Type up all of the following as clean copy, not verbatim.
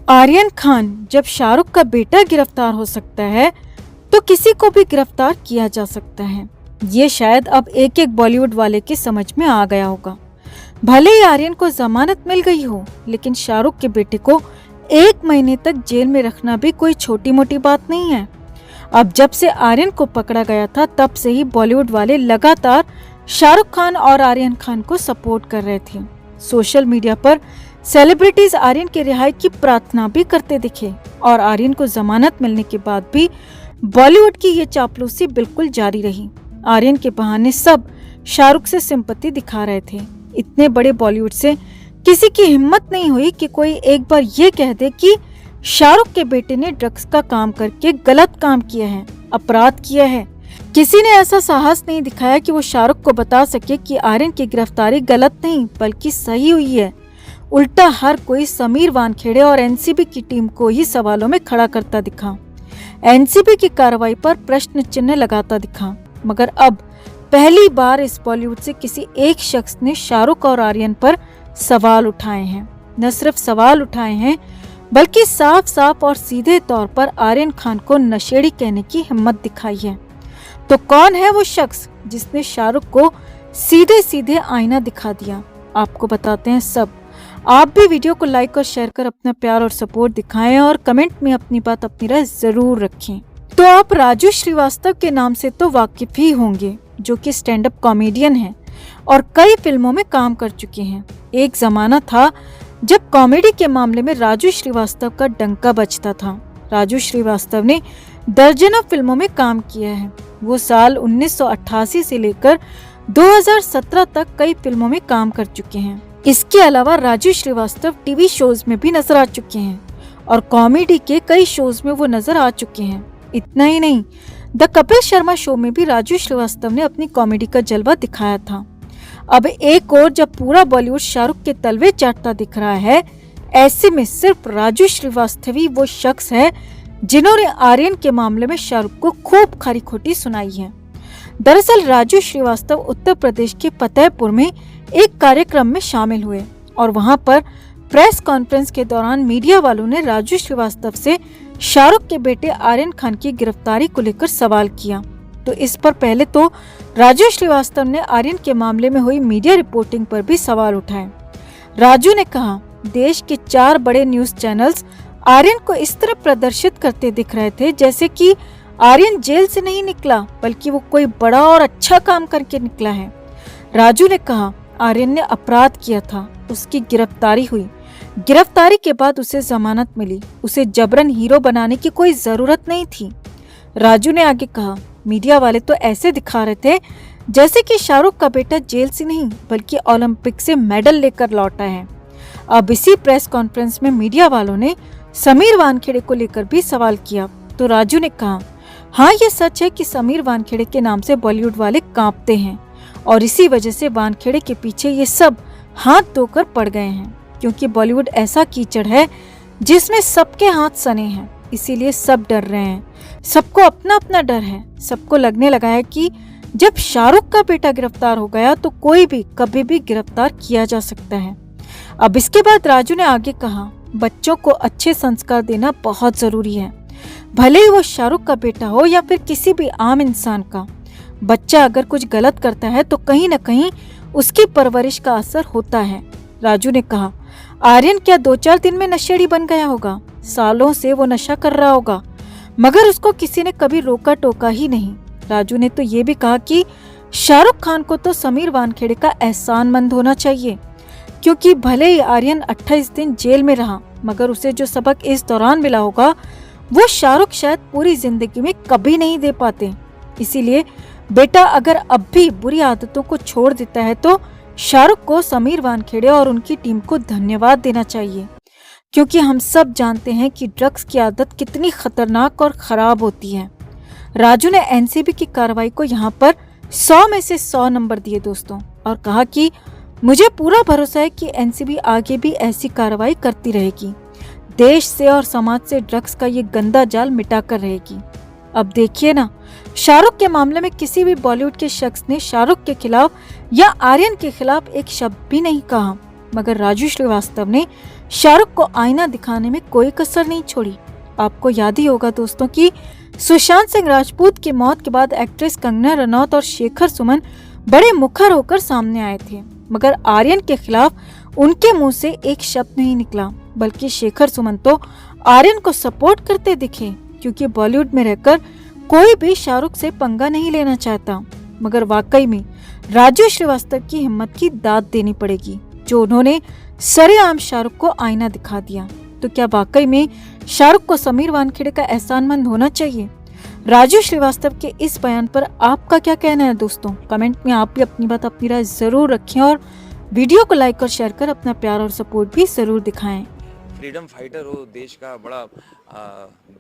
आर्यन खान, जब शाहरुख का बेटा गिरफ्तार हो सकता है तो किसी को भी गिरफ्तार किया जा सकता है। ये शायद अब एक एक बॉलीवुड वाले की समझ में आ गया होगा। भले ही आर्यन को जमानत मिल गई हो, लेकिन शाहरुख के बेटे को 1 महीने तक जेल में रखना भी कोई छोटी मोटी बात नहीं है। अब जब से आर्यन को पकड़ा गया था, तब से ही बॉलीवुड वाले लगातार शाहरुख खान और आर्यन खान को सपोर्ट कर रहे थे। सोशल मीडिया पर सेलिब्रिटीज आर्यन की रिहाई की प्रार्थना भी करते दिखे और आर्यन को जमानत मिलने के बाद भी बॉलीवुड की ये चापलूसी बिल्कुल जारी रही। आर्यन के बहाने सब शाहरुख से सिंपैथी दिखा रहे थे। इतने बड़े बॉलीवुड से किसी की हिम्मत नहीं हुई कि कोई एक बार ये कह दे कि शाहरुख के बेटे ने ड्रग्स का काम करके गलत काम किया है, अपराध किया है। किसी ने ऐसा साहस नहीं दिखाया कि वो शाहरुख को बता सके कि आर्यन की गिरफ्तारी गलत नहीं बल्कि सही हुई है। उल्टा हर कोई समीर वानखेड़े और एनसीबी की टीम को ही सवालों में खड़ा करता दिखा, एनसीबी की कार्रवाई पर प्रश्न चिन्ह लगाता दिखा। मगर अब पहली बार इस बॉलीवुड से किसी एक शख्स ने शाहरुख और आर्यन पर सवाल उठाए हैं। न सिर्फ सवाल उठाए हैं, बल्कि साफ साफ और सीधे तौर पर आर्यन खान को नशेड़ी कहने की हिम्मत दिखाई है। तो कौन है वो शख्स जिसने शाहरुख को सीधे सीधे आईना दिखा दिया? आपको बताते हैं सब। आप भी वीडियो को लाइक और शेयर कर अपना प्यार और सपोर्ट दिखाएं और कमेंट में अपनी बात, अपनी राय जरूर रखें। तो आप राजू श्रीवास्तव के नाम से तो वाकिफ ही होंगे, जो कि स्टैंड अप कॉमेडियन हैं और कई फिल्मों में काम कर चुके हैं। एक जमाना था जब कॉमेडी के मामले में राजू श्रीवास्तव का डंका बजता था। राजू श्रीवास्तव ने दर्जनों फिल्मों में काम किया है। वो साल 1988 से लेकर 2017 तक कई फिल्मों में काम कर चुके हैं। इसके अलावा राजू श्रीवास्तव टीवी शोज में भी नजर आ चुके हैं और कॉमेडी के कई शोज में वो नजर आ चुके हैं। इतना ही नहीं, द कपिल शर्मा शो में भी राजू श्रीवास्तव ने अपनी कॉमेडी का जलवा दिखाया था। अब एक और जब पूरा बॉलीवुड शाहरुख के तलवे चाटता दिख रहा है, ऐसे में सिर्फ राजू श्रीवास्तव ही वो शख्स है जिन्होंने आर्यन के मामले में शाहरुख को खूब खरी खोटी सुनाई है। दरअसल राजू श्रीवास्तव उत्तर प्रदेश के फतेहपुर में एक कार्यक्रम में शामिल हुए और वहां पर प्रेस कॉन्फ्रेंस के दौरान मीडिया वालों ने राजू श्रीवास्तव से शाहरुख के बेटे आर्यन खान की गिरफ्तारी को लेकर सवाल किया। तो इस पर पहले तो राजू श्रीवास्तव ने आर्यन के मामले में हुई मीडिया रिपोर्टिंग पर भी सवाल उठाए। राजू ने कहा, देश के 4 बड़े न्यूज चैनल्स आर्यन को इस तरह प्रदर्शित करते दिख रहे थे जैसे कि आर्यन जेल से नहीं निकला, बल्कि वो कोई बड़ा और अच्छा काम करके निकला है। राजू ने कहा, आर्यन ने अपराध किया था, उसकी गिरफ्तारी हुई, गिरफ्तारी के बाद उसे जमानत मिली, उसे जबरन हीरो बनाने की कोई जरूरत नहीं थी। राजू ने आगे कहा, मीडिया वाले तो ऐसे दिखा रहे थे जैसे कि शाहरुख का बेटा जेल से नहीं बल्कि ओलंपिक से मेडल लेकर लौटा है। अब इसी प्रेस कॉन्फ्रेंस में मीडिया वालों ने समीर वानखेड़े को लेकर भी सवाल किया। तो राजू ने कहा, हाँ ये सच है कि समीर वानखेड़े के नाम से बॉलीवुड वाले कांपते हैं और इसी वजह से वानखेड़े के पीछे ये सब हाथ धोकर पड़ गए हैं, क्योंकि बॉलीवुड ऐसा कीचड़ है जिसमें सबके हाथ सने हैं, इसीलिए सब डर रहे हैं। सबको अपना अपना डर है। सबको लगने लगा है कि जब शाहरुख का बेटा गिरफ्तार हो गया तो कोई भी कभी भी गिरफ्तार किया जा सकता है। अब इसके बाद राजू ने आगे कहा, बच्चों को अच्छे संस्कार देना बहुत जरूरी है, भले ही वो शाहरुख का बेटा हो या फिर किसी भी आम इंसान का। बच्चा अगर कुछ गलत करता है तो कहीं न कहीं उसकी परवरिश का असर होता है। राजू ने कहा, आर्यन क्या 2-4 दिन में नशेड़ी बन गया होगा? सालों से वो नशा कर रहा होगा, मगर उसको किसी ने कभी रोका टोका ही नहीं। राजू ने तो ये भी कहा कि शाहरुख खान को तो समीर वानखेड़े का एहसानमंद होना चाहिए, क्योंकि भले ही आर्यन 28 दिन जेल में रहा, मगर उसे जो सबक इस दौरान मिला होगा वो शाहरुख शायद पूरी जिंदगी में कभी नहीं दे पाते। इसीलिए बेटा अगर अब भी बुरी आदतों को छोड़ देता है तो शाहरुख को समीर वानखेड़े और उनकी टीम को धन्यवाद देना चाहिए, क्योंकि हम सब जानते हैं कि ड्रग्स की आदत कितनी खतरनाक और खराब होती है। राजू ने एनसीबी की कार्रवाई को यहाँ पर 100 में से 100 नंबर दिए दोस्तों, और कहा कि मुझे पूरा भरोसा है कि एनसीबी आगे भी ऐसी कार्रवाई करती रहेगी, देश से और समाज से ड्रग्स का ये गंदा जाल मिटा कर रहेगी। अब देखिए ना, शाहरुख के मामले में किसी भी बॉलीवुड के शख्स ने शाहरुख के खिलाफ या आर्यन के खिलाफ एक शब्द भी नहीं कहा, मगर राजू श्रीवास्तव ने शाहरुख को आईना दिखाने में कोई कसर नहीं छोड़ी। आपको याद ही होगा दोस्तों कि सुशांत सिंह राजपूत की मौत के बाद एक्ट्रेस कंगना रनौत और शेखर सुमन बड़े मुखर होकर सामने आए थे, मगर आर्यन के खिलाफ उनके मुंह से एक शब्द नहीं निकला, बल्कि शेखर सुमन तो आर्यन को सपोर्ट करते दिखे, क्योंकि बॉलीवुड में रहकर कोई भी शाहरुख से पंगा नहीं लेना चाहता। मगर वाकई में राजू श्रीवास्तव की हिम्मत की दाद देनी पड़ेगी, जो उन्होंने सरेआम शाहरुख को आईना दिखा दिया। तो क्या वाकई में शाहरुख को समीर वानखेड़े का एहसानमंद होना चाहिए? राजू श्रीवास्तव के इस बयान पर आपका क्या कहना है दोस्तों? कमेंट में आप भी अपनी बात, अपनी राय जरूर रखें और वीडियो को लाइक और शेयर कर अपना प्यार और सपोर्ट भी जरूर दिखाएं। फ्रीडम फाइटर हो, देश का बड़ा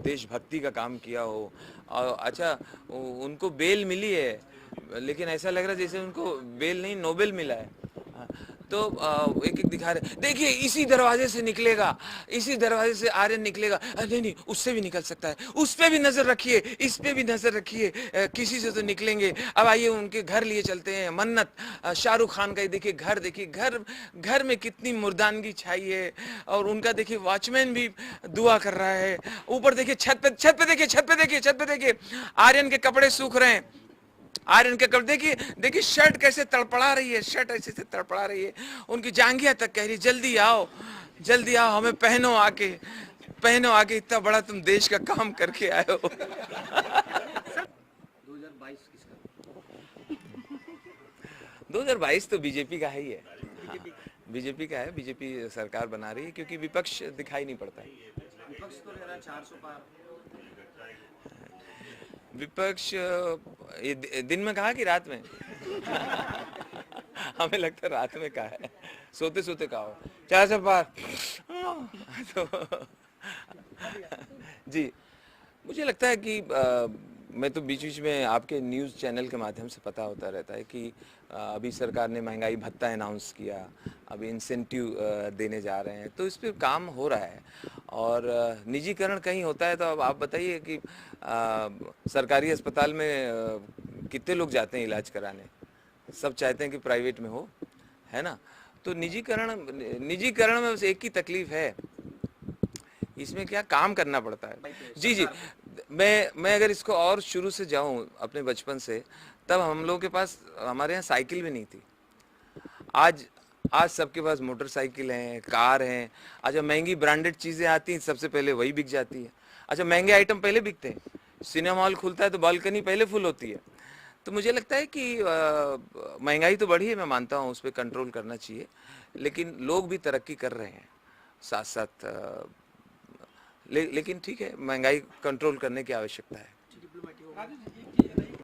देशभक्ति का काम किया हो, और अच्छा उनको बेल मिली है, लेकिन ऐसा लग रहा है जैसे उनको बेल नहीं नोबेल मिला है। तो एक एक दिखा रहे, देखिए इसी दरवाजे से निकलेगा, इसी दरवाजे से आर्यन निकलेगा। नहीं नहीं, उससे भी निकल सकता है, उस पे भी नजर रखिए, इस पे भी नजर रखिए, किसी से तो निकलेंगे। अब आइए उनके घर लिए चलते हैं। मन्नत, शाहरुख खान का देखिए घर, देखिए घर में कितनी मुर्दानगी छाई है, और उनका देखिए वॉचमैन भी दुआ कर रहा है। ऊपर देखिए छत पे देखिए आर्यन के कपड़े सूख रहे हैं। आर्यन के कपड़े देखिए शर्ट कैसे तड़पड़ा रही है, शर्ट ऐसे से तड़पड़ा रही है। उनकी जांघिया तक कह रही जल्दी आओ, हमें पहनो आके, इतना बड़ा तुम देश का काम करके आए हो। 2022 तो बीजेपी का ही है। हाँ, बीजेपी का है, बीजेपी सरकार बना रही है, क्योंकि विपक्ष दिखाई नहीं पड़ता है। विपक्ष तो रह रहा 400 पार। विपक्ष ये दिन में कहा कि रात में? हमें लगता है रात में कहा है, सोते सोते कहा हो 400 पार। तो जी, मुझे लगता है कि मैं तो बीच बीच में आपके न्यूज़ चैनल के माध्यम से पता होता रहता है कि अभी सरकार ने महंगाई भत्ता अनाउंस किया, अभी इंसेंटिव देने जा रहे हैं, तो इस पर काम हो रहा है। और निजीकरण कहीं होता है तो अब आप बताइए कि सरकारी अस्पताल में कितने लोग जाते हैं इलाज कराने? सब चाहते हैं कि प्राइवेट में हो, है ना? तो निजीकरण में बस एक ही तकलीफ है, इसमें क्या काम करना पड़ता है। जी जी, मैं अगर इसको और शुरू से जाऊं अपने बचपन से, तब हम लोगों के पास, हमारे यहाँ साइकिल भी नहीं थी। आज सबके पास मोटरसाइकिल हैं, कार हैं। अच्छा, महंगी ब्रांडेड चीज़ें आती हैं, सबसे पहले वही बिक जाती है। अच्छा, महंगे आइटम पहले बिकते हैं, सिनेमा हॉल खुलता है तो बालकनी पहले फुल होती है। तो मुझे लगता है कि महंगाई तो बढ़ी है, मैं मानता हूँ, उस पर कंट्रोल करना चाहिए, लेकिन लोग भी तरक्की कर रहे हैं साथ साथ। लेकिन ठीक है, महंगाई कंट्रोल करने की आवश्यकता है।